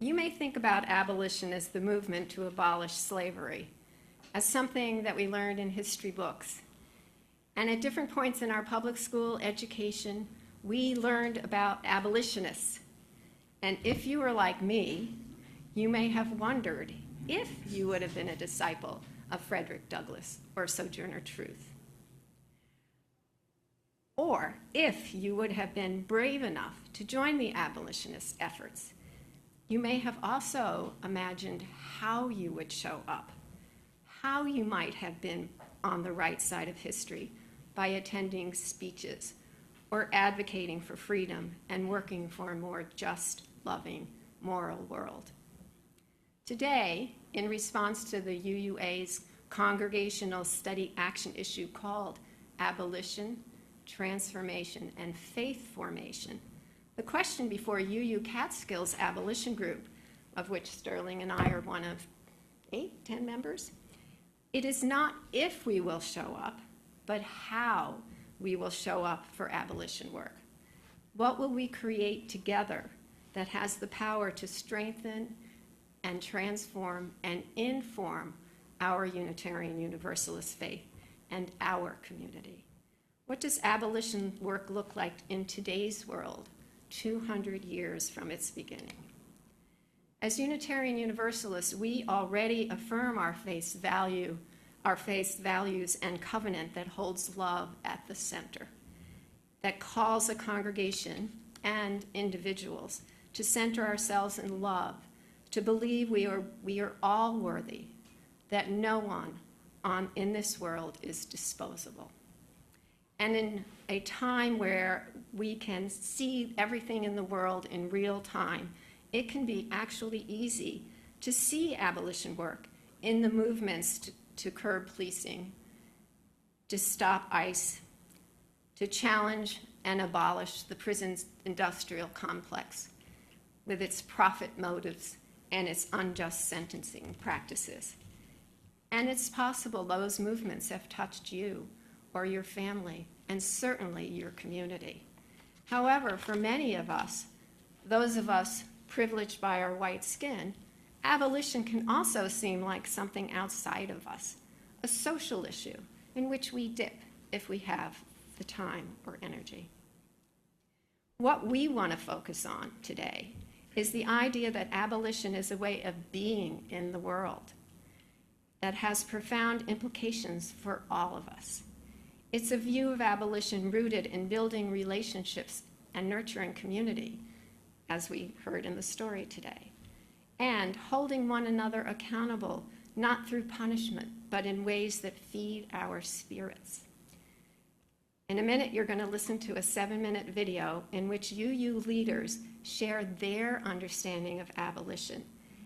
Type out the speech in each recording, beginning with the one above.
You may think about abolition as the movement to abolish slavery, as something that we learned in history books. And at different points in our public school education, we learned about abolitionists. And if you were like me, you may have wondered if you would have been a disciple of Frederick Douglass or Sojourner Truth. Or if you would have been brave enough to join the abolitionist efforts. You may have also imagined how you would show up, how you might have been on the right side of history by attending speeches or advocating for freedom and working for a more just, loving, moral world. Today, in response to the UUA's congregational study action issue called Abolition, Transformation, and Faith Formation, the question before UU Catskills Abolition Group, of which Sterling and I are one of 8, 10 members, it is not if we will show up, but how we will show up for abolition work. What will we create together that has the power to strengthen and transform and inform our Unitarian Universalist faith and our community? What does abolition work look like in today's world, 200 years from its beginning? As Unitarian Universalists, we already affirm our faith's values and covenant that holds love at the center, that calls a congregation and individuals to center ourselves in love, to believe we are all worthy, that no one in this world is disposable. And in a time where we can see everything in the world in real time, it can be actually easy to see abolition work in the movements to curb policing, to stop ICE, to challenge and abolish the prison industrial complex with its profit motives and its unjust sentencing practices. And it's possible those movements have touched you or your family, and certainly your community. However, for many of us, those of us privileged by our white skin, abolition can also seem like something outside of us, a social issue in which we dip if we have the time or energy. What we want to focus on today is the idea that abolition is a way of being in the world that has profound implications for all of us. It's a view of abolition rooted in building relationships and nurturing community, as we heard in the story today, and holding one another accountable, not through punishment, but in ways that feed our spirits. In a minute, you're going to listen to a 7-minute video in which UU leaders share their understanding of abolition,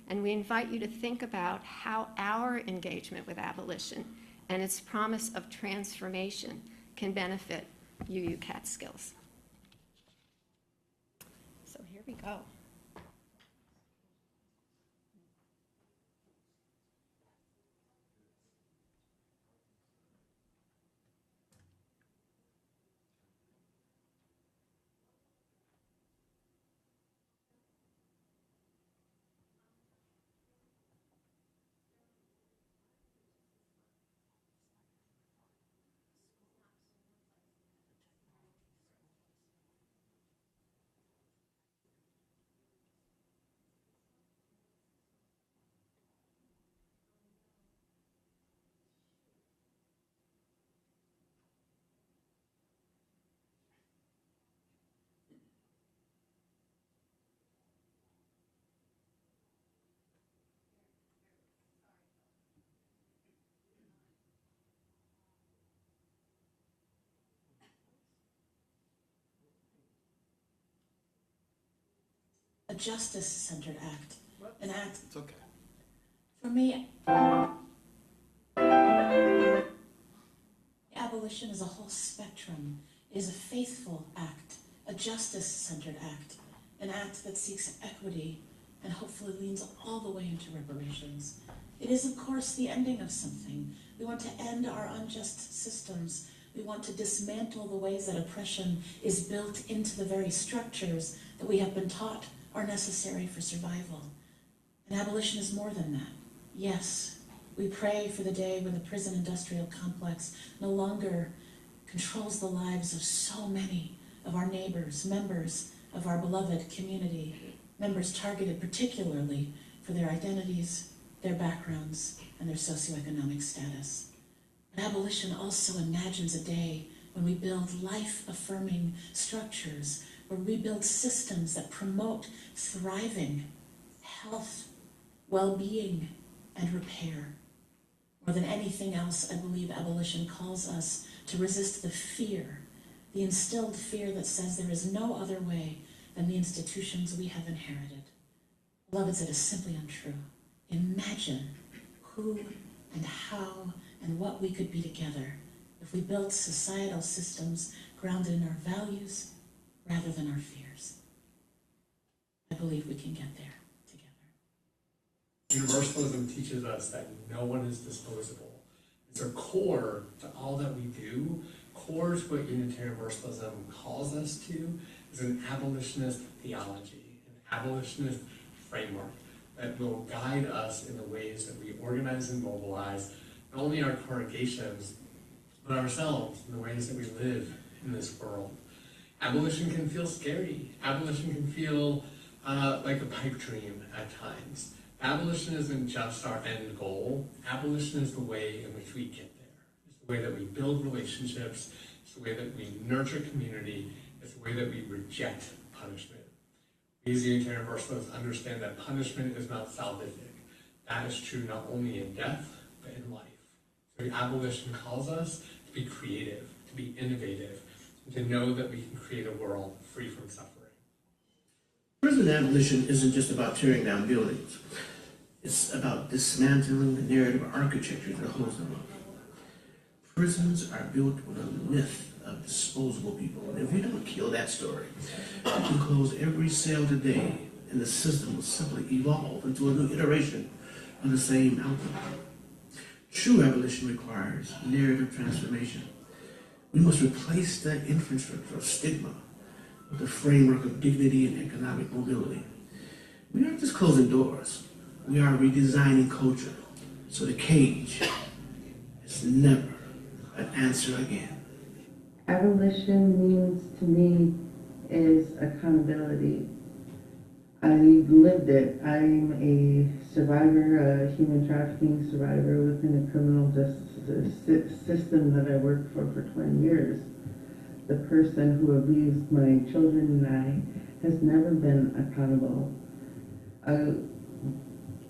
and we invite you to think about how our engagement with abolition and its promise of transformation can benefit UU Catskills. So here we go. A justice-centered act. An act. It's okay. For me, abolition is a whole spectrum. It is a faithful act, a justice-centered act, an act that seeks equity and hopefully leans all the way into reparations. It is, of course, the ending of something. We want to end our unjust systems. We want to dismantle the ways that oppression is built into the very structures that we have been taught are necessary for survival. And abolition is more than that. Yes, we pray for the day when the prison industrial complex no longer controls the lives of so many of our neighbors, members of our beloved community, members targeted particularly for their identities, their backgrounds, and their socioeconomic status. But abolition also imagines a day when we build life-affirming structures, where we build systems that promote thriving, health, well-being, and repair. More than anything else, I believe abolition calls us to resist the fear, the instilled fear that says there is no other way than the institutions we have inherited. Beloveds, it is simply untrue. Imagine who and how and what we could be together if we built societal systems grounded in our values rather than our fears. I believe we can get there together. Universalism teaches us that no one is disposable. It's a core to all that we do. Core to what Unitarian Universalism calls us to is an abolitionist theology, an abolitionist framework that will guide us in the ways that we organize and mobilize not only our congregations, but ourselves in the ways that we live in this world. Abolition can feel scary. Abolition can feel like a pipe dream at times. Abolition isn't just our end goal. Abolition is the way in which we get there. It's the way that we build relationships. It's the way that we nurture community. It's the way that we reject punishment. We as Unitarian Universalists understand that punishment is not salvific. That is true not only in death, but in life. So the abolition calls us to be creative, to be innovative, and to know that we can create a world free from suffering. Prison abolition isn't just about tearing down buildings. It's about dismantling the narrative architecture that holds them up. Prisons are built with a myth of disposable people. And if we don't kill that story, we can close every cell today, and the system will simply evolve into a new iteration of the same outcome. True abolition requires narrative transformation. We must replace the infrastructure of stigma with the framework of dignity and economic mobility. We aren't just closing doors. We are redesigning culture so the cage is never an answer again. Abolition means to me is accountability. I lived it. I'm a survivor, a human trafficking survivor within a criminal justice system that I worked for 20 years. The person who abused my children and I has never been accountable.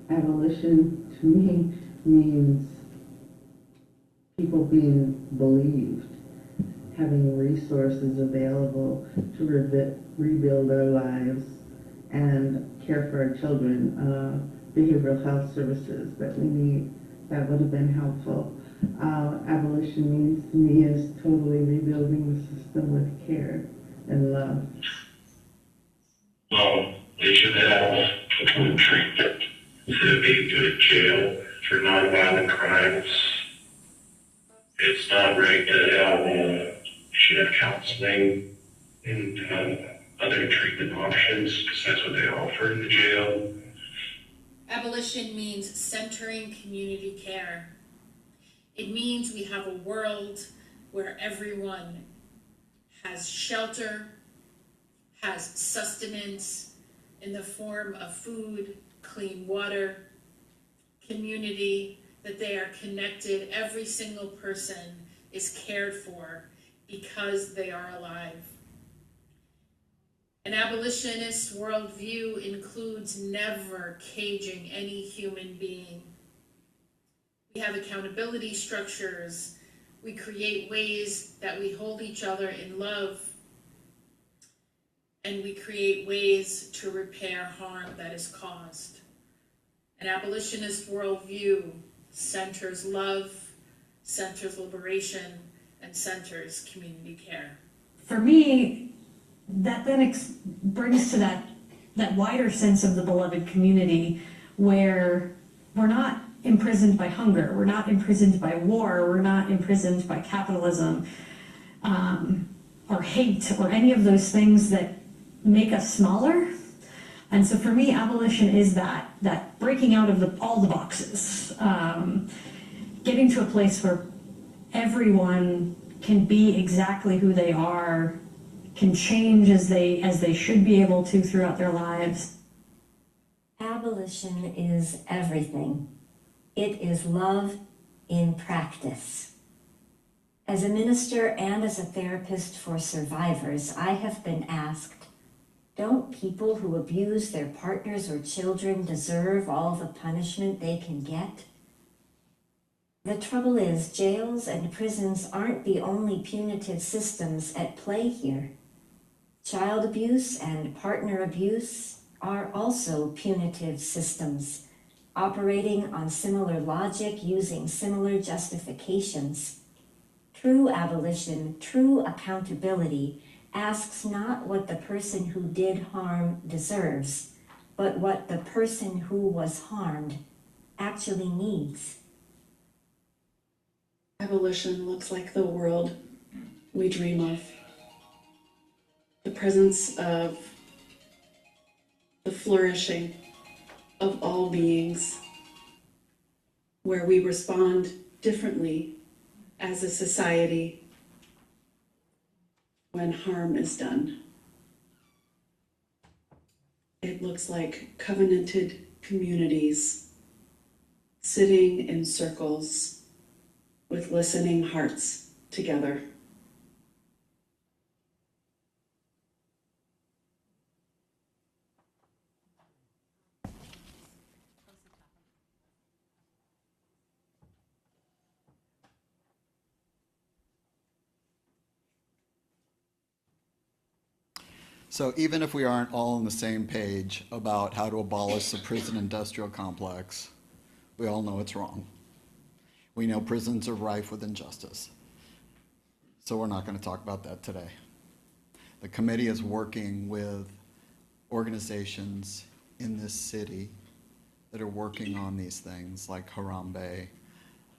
Abolition to me means people being believed, having resources available to rebuild our lives and care for our children, behavioral health services that we need, that would have been helpful. Abolition means to me is totally rebuilding the system with care and love. Well, they should have a good treatment instead of being to a jail for nonviolent crimes. It's not right to should have counseling and other treatment options, because that's what they offer in the jail. Abolition means centering community care. It means we have a world where everyone has shelter, has sustenance in the form of food, clean water, community, that they are connected. Every single person is cared for because they are alive. An abolitionist worldview includes never caging any human being. We have accountability structures. We create ways that we hold each other in love. And we create ways to repair harm that is caused. An abolitionist worldview centers love, centers liberation, and centers community care. For me, that then brings to that wider sense of the beloved community, where we're not imprisoned by hunger, we're not imprisoned by war, we're not imprisoned by capitalism, or hate, or any of those things that make us smaller. And so for me, abolition is that breaking out of all the boxes, getting to a place where everyone can be exactly who they are, can change as they should be able to throughout their lives. Abolition is everything. It is love in practice. As a minister and as a therapist for survivors, I have been asked, don't people who abuse their partners or children deserve all the punishment they can get? The trouble is, jails and prisons aren't the only punitive systems at play here. Child abuse and partner abuse are also punitive systems, operating on similar logic, using similar justifications. True abolition, true accountability, asks not what the person who did harm deserves, but what the person who was harmed actually needs. Abolition looks like the world we dream of. The presence of the flourishing of all beings, where we respond differently as a society when harm is done. It looks like covenanted communities sitting in circles with listening hearts together. So even if we aren't all on the same page about how to abolish the prison industrial complex, we all know it's wrong. We know prisons are rife with injustice. So we're not going to talk about that today. The committee is working with organizations in this city that are working on these things, like Harambe,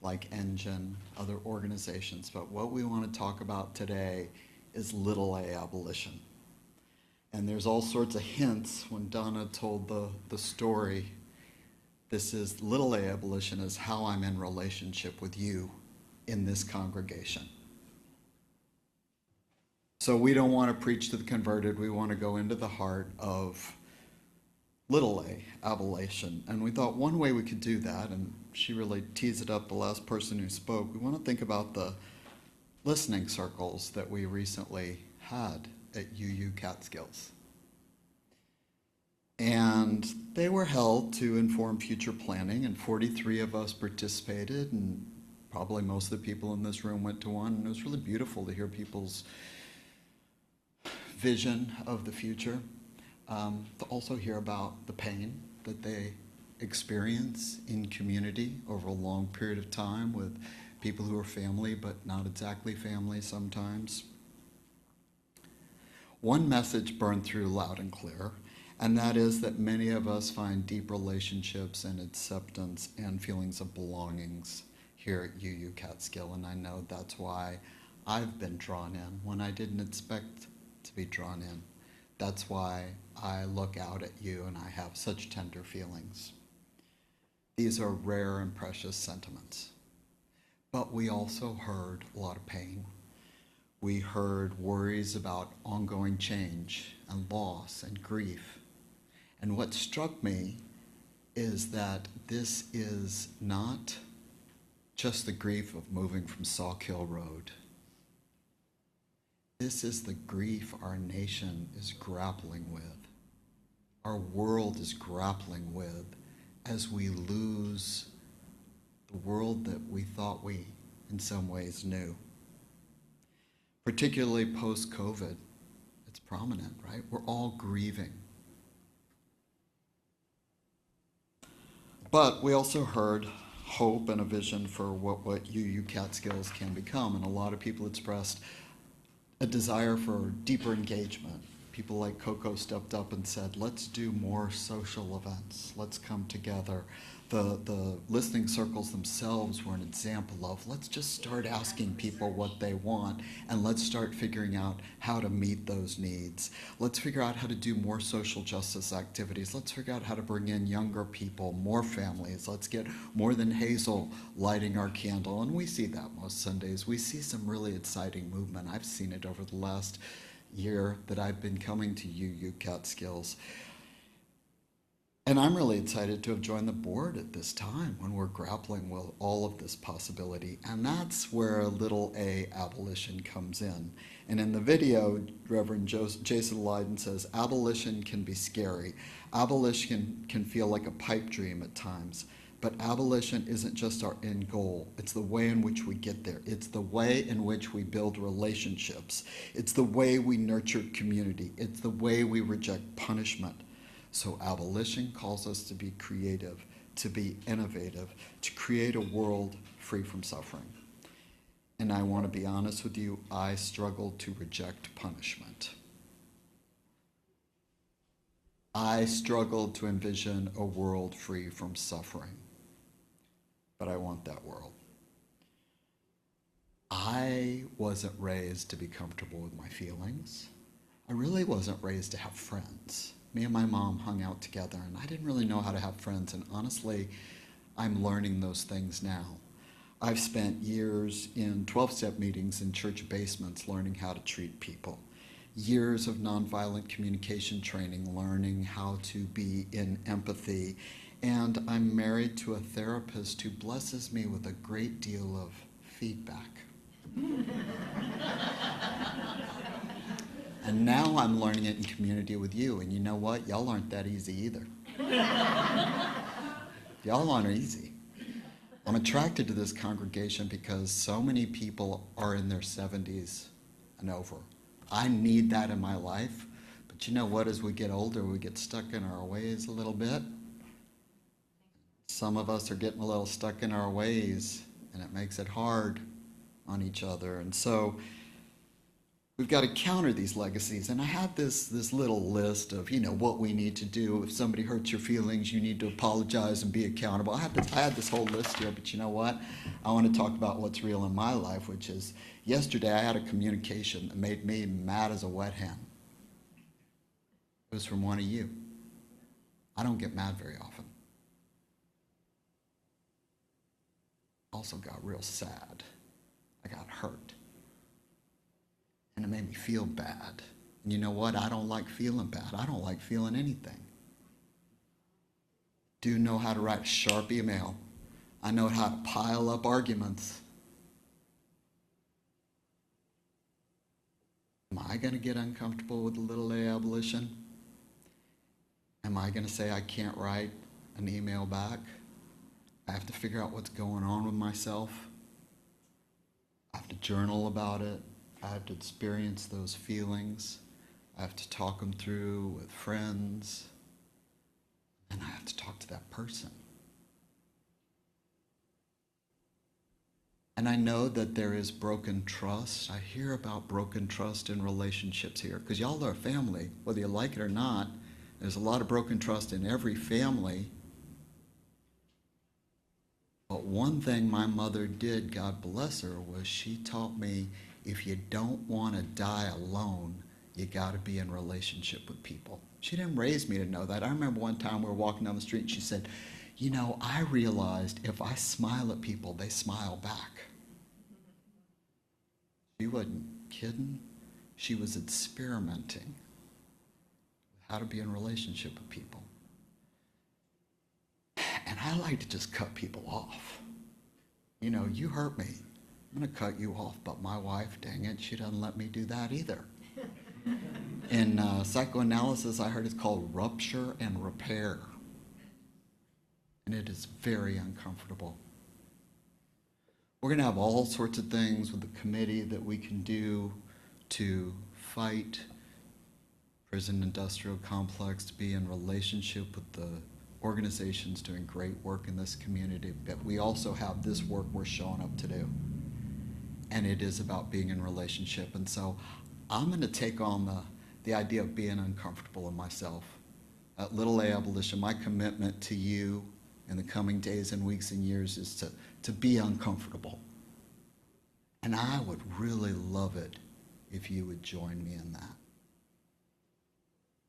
like Engine, other organizations. But what we want to talk about today is little a abolition. And there's all sorts of hints when Donna told the story. This is little a abolition is how I'm in relationship with you in this congregation. So we don't want to preach to the converted. We want to go into the heart of little a abolition. And we thought one way we could do that, and she really teased it up, the last person who spoke, we want to think about the listening circles that we recently had at UU Catskills. And they were held to inform future planning, and 43 of us participated, and probably most of the people in this room went to one, and it was really beautiful to hear people's vision of the future, to also hear about the pain that they experience in community over a long period of time with people who are family but not exactly family sometimes. One message burned through loud and clear, and that is that many of us find deep relationships and acceptance and feelings of belongings here at UU Catskill, and I know that's why I've been drawn in when I didn't expect to be drawn in. That's why I look out at you and I have such tender feelings. These are rare and precious sentiments. But we also heard a lot of pain. We heard worries about ongoing change and loss and grief. And what struck me is that this is not just the grief of moving from Sawkill Road. This is the grief our nation is grappling with, our world is grappling with, as we lose the world that we thought we, in some ways, knew. Particularly post-COVID, it's prominent, right? We're all grieving. But we also heard hope and a vision for what UU Catskills can become, and a lot of people expressed a desire for deeper engagement. people like Coco stepped up and said, let's do more social events. Let's come together. The listening circles themselves were an example of, let's just start asking people what they want, and let's start figuring out how to meet those needs. Let's figure out how to do more social justice activities. Let's figure out how to bring in younger people, more families. Let's get more than Hazel lighting our candle. And we see that most Sundays. We see some really exciting movement. I've seen it over the last year that I've been coming to UU Catskills. And I'm really excited to have joined the board at this time when we're grappling with all of this possibility. And that's where little a abolition comes in. And in the video, Reverend Jason Lydon says, abolition can be scary. Abolition can feel like a pipe dream at times. But abolition isn't just our end goal. It's the way in which we get there. It's the way in which we build relationships. It's the way we nurture community. It's the way we reject punishment. So abolition calls us to be creative, to be innovative, to create a world free from suffering. And I want to be honest with you, I struggle to reject punishment. I struggle to envision a world free from suffering. But I want that world. I wasn't raised to be comfortable with my feelings. I really wasn't raised to have friends. Me and my mom hung out together, and I didn't really know how to have friends, and honestly, I'm learning those things now. I've spent years in 12-step meetings in church basements learning how to treat people. Years of nonviolent communication training, learning how to be in empathy, and I'm married to a therapist who blesses me with a great deal of feedback. And now I'm learning it in community with you, and you know what? Y'all aren't that easy either. Y'all aren't easy. I'm attracted to this congregation because so many people are in their 70s and over. I need that in my life, but you know what? As we get older, we get stuck in our ways a little bit. Some of us are getting a little stuck in our ways, and it makes it hard on each other. And so we've got to counter these legacies. And I had this little list of, what we need to do. If somebody hurts your feelings, you need to apologize and be accountable. I had this whole list here, but you know what? I want to talk about what's real in my life, which is yesterday I had a communication that made me mad as a wet hen. It was from one of you. I don't get mad very often. Also got real sad. I got hurt. And it made me feel bad. And you know what? I don't like feeling bad. I don't like feeling anything. Do know how to write a sharp email. I know how to pile up arguments. Am I going to get uncomfortable with a little A abolition? Am I going to say I can't write an email back? I have to figure out what's going on with myself. I have to journal about it. I have to experience those feelings. I have to talk them through with friends. And I have to talk to that person. And I know that there is broken trust. I hear about broken trust in relationships here, because y'all are a family, whether you like it or not. There's a lot of broken trust in every family. But one thing my mother did, God bless her, was she taught me, if you don't want to die alone, you got to be in relationship with people. She didn't raise me to know that. I remember one time we were walking down the street and she said, I realized if I smile at people, they smile back. She wasn't kidding. She was experimenting with how to be in relationship with people. And I like to just cut people off. You hurt me. I'm going to cut you off. But my wife, dang it, she doesn't let me do that either. In psychoanalysis, I heard it's called rupture and repair. And it is very uncomfortable. We're going to have all sorts of things with the committee that we can do to fight prison industrial complex, to be in relationship with the organizations doing great work in this community, but we also have this work we're showing up to do. And it is about being in relationship. And so I'm going to take on the idea of being uncomfortable in myself. Little A Abolition, my commitment to you in the coming days and weeks and years is to be uncomfortable. And I would really love it if you would join me in that.